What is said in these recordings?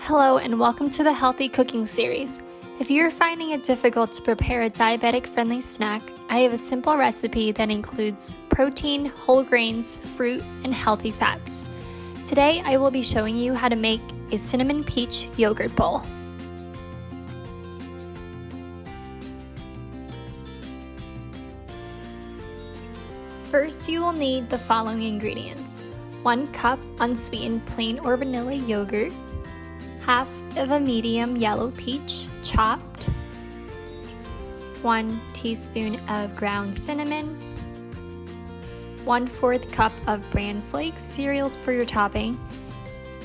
Hello and welcome to the Healthy Cooking Series. If you're finding it difficult to prepare a diabetic-friendly snack, I have a simple recipe that includes protein, whole grains, fruit, and healthy fats. Today I will be showing you how to make a cinnamon peach yogurt bowl. First, you will need the following ingredients: 1 cup unsweetened plain or vanilla yogurt, half of a medium yellow peach chopped, 1 teaspoon of ground cinnamon, 1/4 cup of bran flakes cereal for your topping,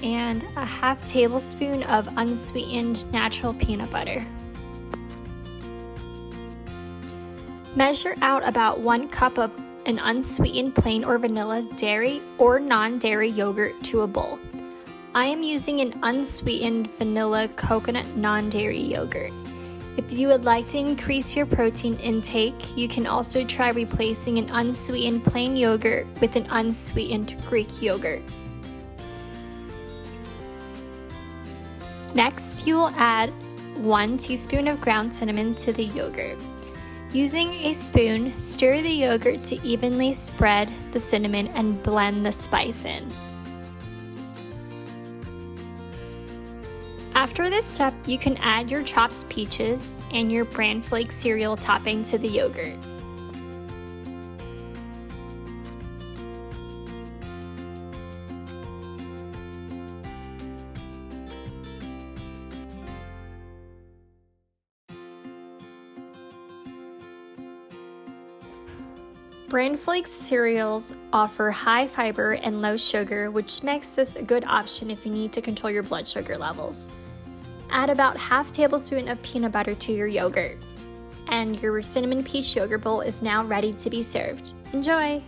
and a half tablespoon of unsweetened natural peanut butter. Measure out about 1 cup of an unsweetened plain or vanilla dairy or non-dairy yogurt to a bowl. I am using an unsweetened vanilla coconut non-dairy yogurt. If you would like to increase your protein intake, you can also try replacing an unsweetened plain yogurt with an unsweetened Greek yogurt. Next, you will add 1 teaspoon of ground cinnamon to the yogurt. Using a spoon, stir the yogurt to evenly spread the cinnamon and blend the spice in. After this step, you can add your chopped peaches and your bran flake cereal topping to the yogurt. Bran flake cereals offer high fiber and low sugar, which makes this a good option if you need to control your blood sugar levels. Add about half tablespoon of peanut butter to your yogurt, and your cinnamon peach yogurt bowl is now ready to be served. Enjoy!